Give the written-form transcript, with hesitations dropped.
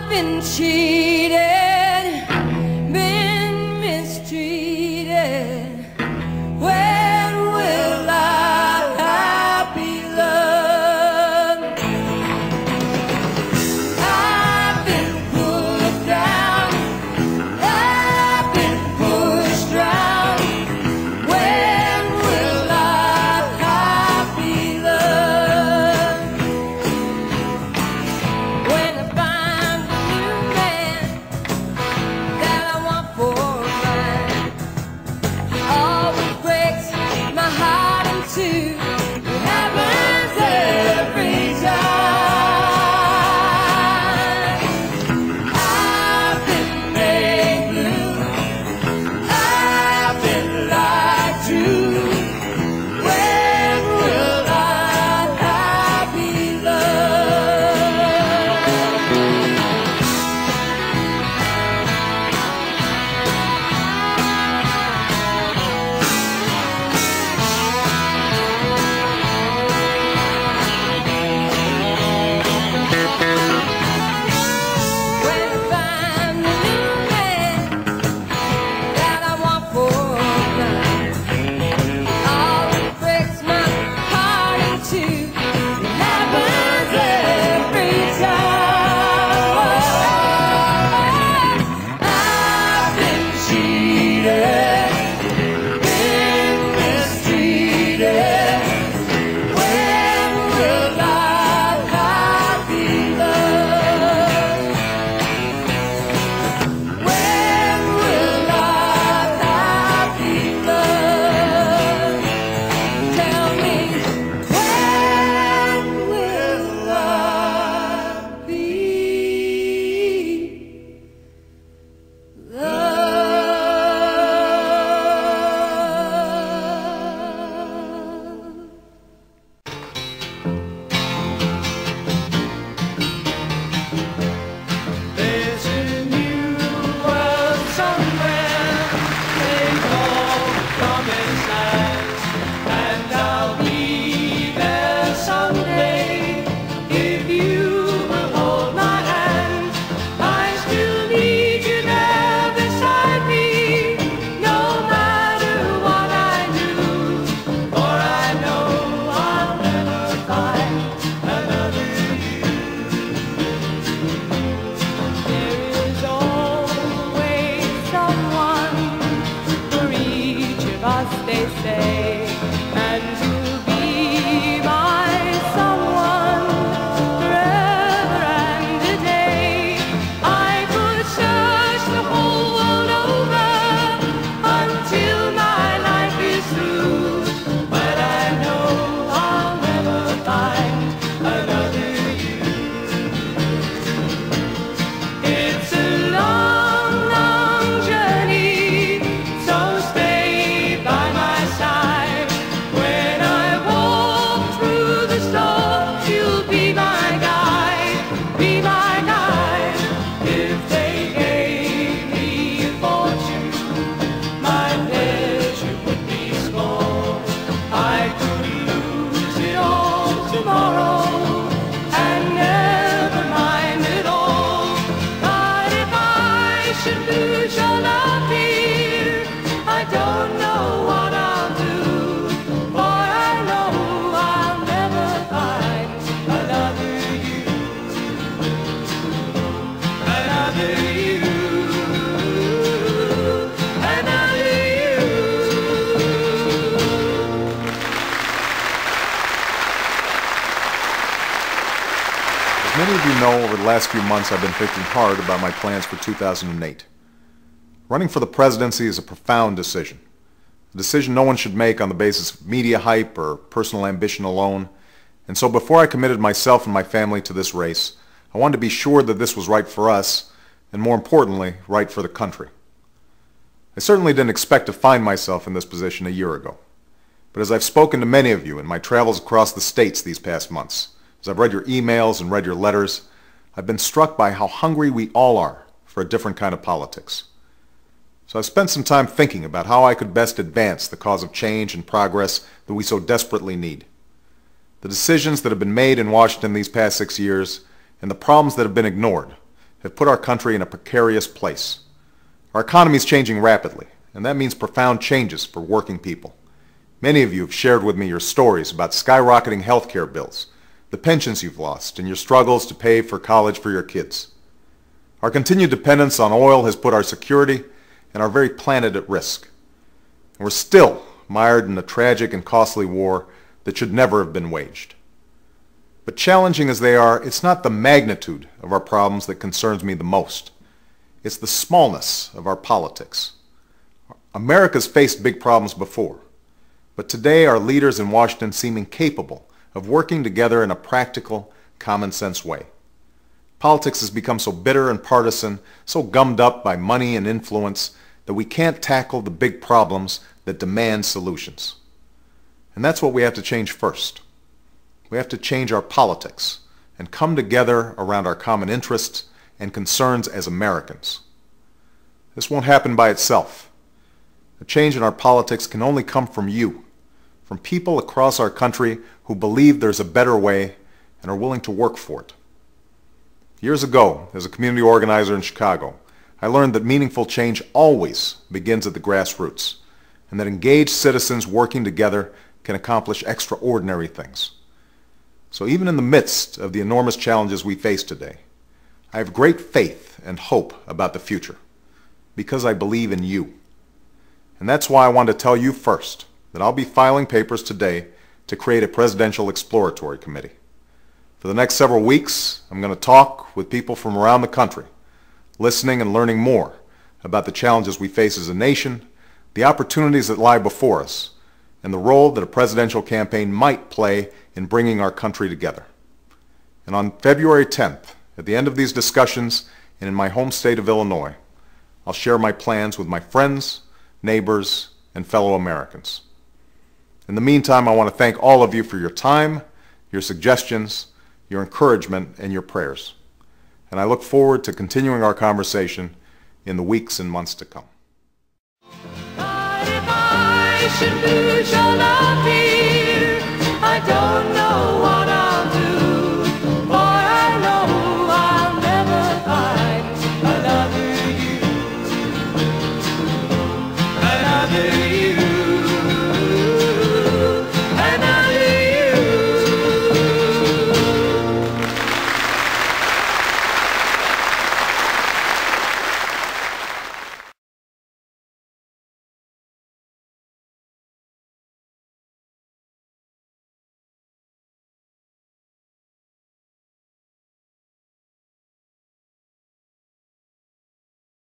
been cheated, been mistreated. When will I be loved? I've been pulled down, I've been pushed round. When will I be loved? When I find a new man that I want for mine, always breaks my heart in two. It happens every time. I've been made blue, I've been lied to. When will I be loved? When I find a new man that I want for mine, always breaks my heart in two. It happens every time. I've been cheated, been mistreated. When will I be loved? When will I be loved? Tell me, when will I be loved? There's a new world somewhere they call the promised land, and I'll be there someday if you will hold my hand. I still need you there beside me, no matter what I do, for I know I'll never find another you. There is always someone for each of us, they say, and you'll be my someone forever and a day. I could search the whole world over until my life is through, but I know I'll never find another you. It's a long, long journey, so stay by my side. When I walk through the storm, you'll be my guide, be my guide. If they gave me a fortune, my pleasure would be small. I could lose it all tomorrow and never mind at all. But if I should lose your love here, I don't know what I'll do, for I know I'll never find another you, another you, another you. As many of you know, over the last few months I've been thinking hard about my plans for 2008. Running for the presidency is a profound decision. A decision no one should make on the basis of media hype or personal ambition alone. And so before I committed myself and my family to this race, I wanted to be sure that this was right for us, and more importantly, right for the country. I certainly didn't expect to find myself in this position a year ago. But as I've spoken to many of you in my travels across the states these past months, as I've read your emails and read your letters, I've been struck by how hungry we all are for a different kind of politics. So I've spent some time thinking about how I could best advance the cause of change and progress that we so desperately need. The decisions that have been made in Washington these past 6 years and the problems that have been ignored have put our country in a precarious place. Our economy is changing rapidly, and that means profound changes for working people. Many of you have shared with me your stories about skyrocketing health care bills, the pensions you've lost, and your struggles to pay for college for your kids. Our continued dependence on oil has put our security and our very planet at risk. And we're still mired in a tragic and costly war that should never have been waged. But challenging as they are, it's not the magnitude of our problems that concerns me the most. It's the smallness of our politics. America's faced big problems before, but today our leaders in Washington seem incapable of working together in a practical, common-sense way. Politics has become so bitter and partisan, so gummed up by money and influence, that we can't tackle the big problems that demand solutions. And that's what we have to change first. We have to change our politics and come together around our common interests and concerns as Americans. This won't happen by itself. A change in our politics can only come from you, from people across our country who believe there's a better way and are willing to work for it. Years ago, as a community organizer in Chicago, I learned that meaningful change always begins at the grassroots, and that engaged citizens working together can accomplish extraordinary things. So even in the midst of the enormous challenges we face today, I have great faith and hope about the future, because I believe in you. And that's why I want to tell you first that I'll be filing papers today to create a Presidential Exploratory Committee. For the next several weeks, I'm going to talk with people from around the country, listening and learning more about the challenges we face as a nation, the opportunities that lie before us, and the role that a presidential campaign might play in bringing our country together. And on February 10th, at the end of these discussions and in my home state of Illinois, I'll share my plans with my friends, neighbors, and fellow Americans. In the meantime, I want to thank all of you for your time, your suggestions, your encouragement, and your prayers. And I look forward to continuing our conversation in the weeks and months to come. But if I should lose your love, dear, I don't know what